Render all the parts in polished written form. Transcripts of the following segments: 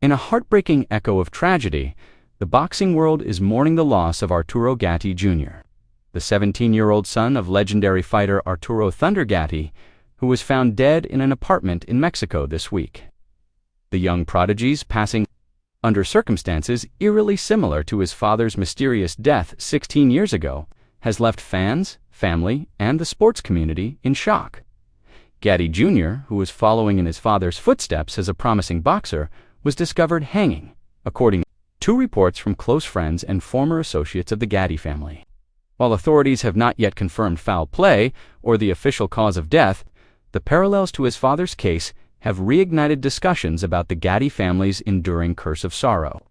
In a heartbreaking echo of tragedy, the boxing world is mourning the loss of Arturo Gatti Jr., the 17-year-old son of legendary fighter Arturo "Thunder" Gatti, who was found dead in an apartment in Mexico this week. The young prodigy's passing under circumstances eerily similar to his father's mysterious death 16 years ago has left fans, family, and the sports community in shock. Gatti Jr., who was following in his father's footsteps as a promising boxer, was discovered hanging, according to reports from close friends and former associates of the Gatti family. While authorities have not yet confirmed foul play or the official cause of death, the parallels to his father's case have reignited discussions about the Gatti family's enduring curse of sorrow.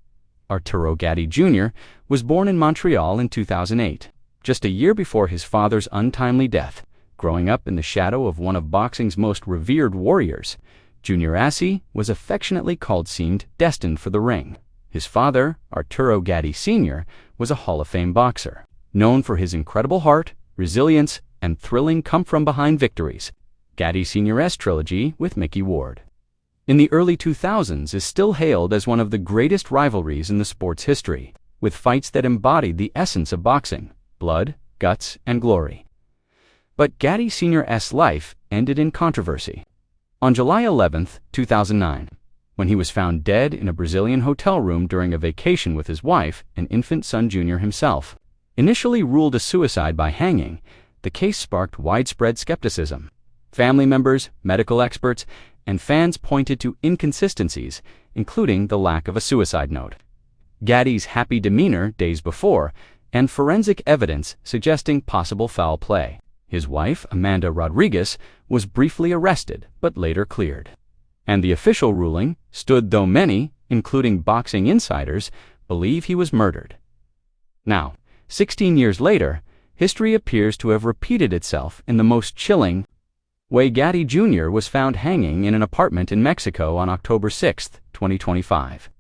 Arturo Gatti Jr. was born in Montreal in 2008, just a year before his father's untimely death. Growing up in the shadow of one of boxing's most revered warriors, Junior Assi was affectionately seemed destined for the ring. His father, Arturo Gatti Senior, was a Hall of Fame boxer, known for his incredible heart, resilience, and thrilling come-from-behind victories. Gatti Senior's trilogy with Mickey Ward in the early 2000s is still hailed as one of the greatest rivalries in the sport's history, with fights that embodied the essence of boxing: blood, guts, and glory. But Gatti Senior's life ended in controversy. On July 11, 2009, when he was found dead in a Brazilian hotel room during a vacation with his wife and infant son Junior himself. Initially ruled a suicide by hanging, the case sparked widespread skepticism. Family members, medical experts, and fans pointed to inconsistencies, including the lack of a suicide note, Gatti's happy demeanor days before, and forensic evidence suggesting possible foul play. His wife, Amanda Rodriguez, was briefly arrested but later cleared. And the official ruling stood, though many, including boxing insiders, believe he was murdered. Now, 16 years later, history appears to have repeated itself in the most chilling way. Gatti Jr. was found hanging in an apartment in Mexico on October 6, 2025.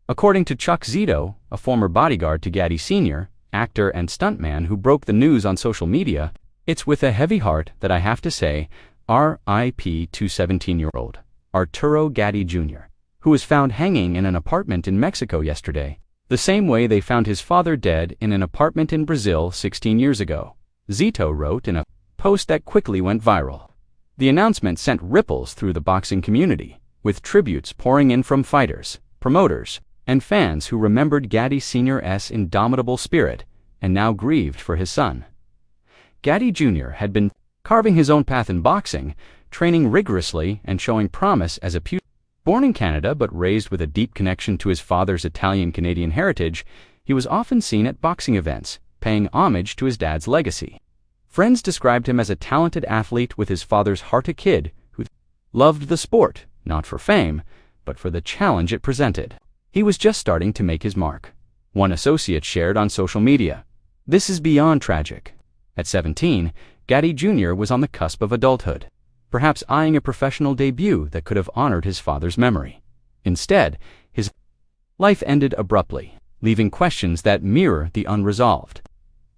According to Chuck Zito, a former bodyguard to Gatti Sr., actor and stuntman who broke the news on social media, "It's with a heavy heart that I have to say, R.I.P. to 17-year-old Arturo Gatti Jr., who was found hanging in an apartment in Mexico yesterday, the same way they found his father dead in an apartment in Brazil 16 years ago," Zito wrote in a post that quickly went viral. The announcement sent ripples through the boxing community, with tributes pouring in from fighters, promoters, and fans who remembered Gatti Senior's indomitable spirit and now grieved for his son. Gatti Jr. had been carving his own path in boxing, training rigorously and showing promise as a pugilist. Born in Canada but raised with a deep connection to his father's Italian-Canadian heritage, he was often seen at boxing events, paying homage to his dad's legacy. Friends described him as a talented athlete with his father's heart, a kid who loved the sport, not for fame, but for the challenge it presented. He was just starting to make his mark. One associate shared on social media, "This is beyond tragic." At 17, Gatti Jr. was on the cusp of adulthood, perhaps eyeing a professional debut that could have honored his father's memory. Instead, his life ended abruptly, leaving questions that mirror the unresolved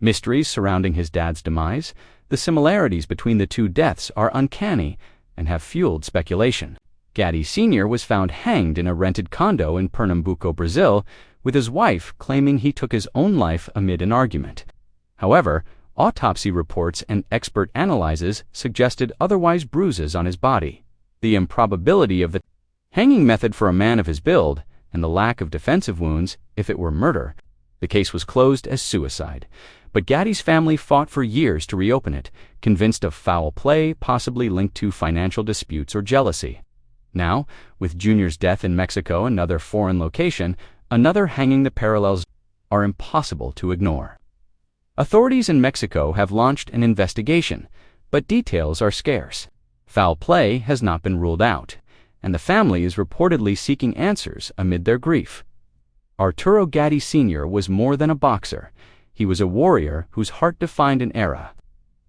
mysteries surrounding his dad's demise. The similarities between the two deaths are uncanny and have fueled speculation. Gatti Sr. was found hanged in a rented condo in Pernambuco, Brazil, with his wife claiming he took his own life amid an argument. However, autopsy reports and expert analyses suggested otherwise: bruises on his body, the improbability of the hanging method for a man of his build, and the lack of defensive wounds. If it were murder, the case was closed as suicide. But Gatti's family fought for years to reopen it, convinced of foul play, possibly linked to financial disputes or jealousy. Now, with Junior's death in Mexico, another foreign location, another hanging, the parallels are impossible to ignore. Authorities in Mexico have launched an investigation, but details are scarce. Foul play has not been ruled out, and the family is reportedly seeking answers amid their grief. Arturo Gatti Sr. was more than a boxer. He was a warrior whose heart defined an era.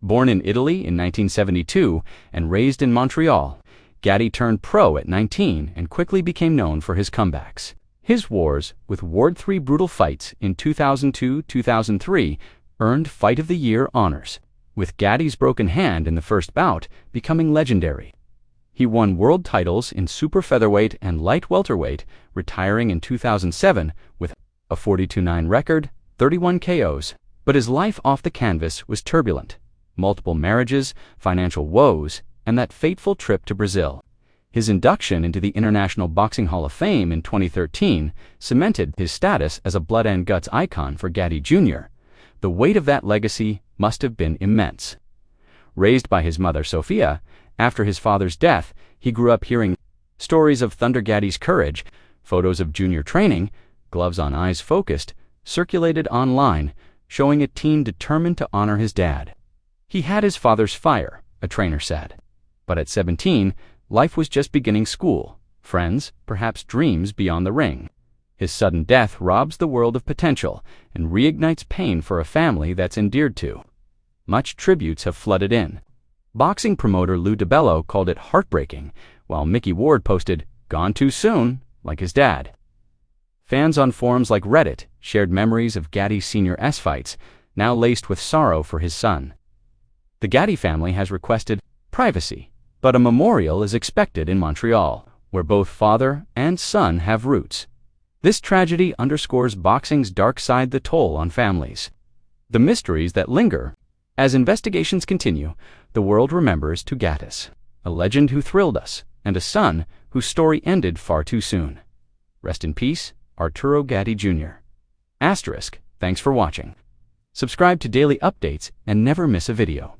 Born in Italy in 1972 and raised in Montreal, Gatti turned pro at 19 and quickly became known for his comebacks. His wars with Ward III brutal fights in 2002-2003 earned Fight of the Year honors, with Gatti's broken hand in the first bout becoming legendary. He won world titles in super featherweight and light welterweight, retiring in 2007 with a 42-9 record, 31 KOs. But his life off the canvas was turbulent. Multiple marriages, financial woes, and that fateful trip to Brazil. His induction into the International Boxing Hall of Fame in 2013 cemented his status as a blood and guts icon for Gatti Jr. The weight of that legacy must have been immense. Raised by his mother Sophia, after his father's death, he grew up hearing stories of Thunder Gatti's courage. Photos of Junior training, gloves on eyes focused, circulated online, showing a teen determined to honor his dad. He had his father's fire, a trainer said. But at 17, life was just beginning school, friends, perhaps dreams beyond the ring. His sudden death robs the world of potential and reignites pain for a family that's endeared to. Much tributes have flooded in. Boxing promoter Lou DiBello called it heartbreaking, while Mickey Ward posted, "Gone too soon," like his dad. Fans on forums like Reddit shared memories of Gatti Senior fights, now laced with sorrow for his son. The Gatti family has requested privacy, but a memorial is expected in Montreal, where both father and son have roots. This tragedy underscores boxing's dark side, the toll on families. The mysteries that linger. As investigations continue, the world remembers to Gattis, a legend who thrilled us, and a son whose story ended far too soon. Rest in peace, Arturo Gatti Jr. *, thanks for watching. Subscribe to daily updates and never miss a video.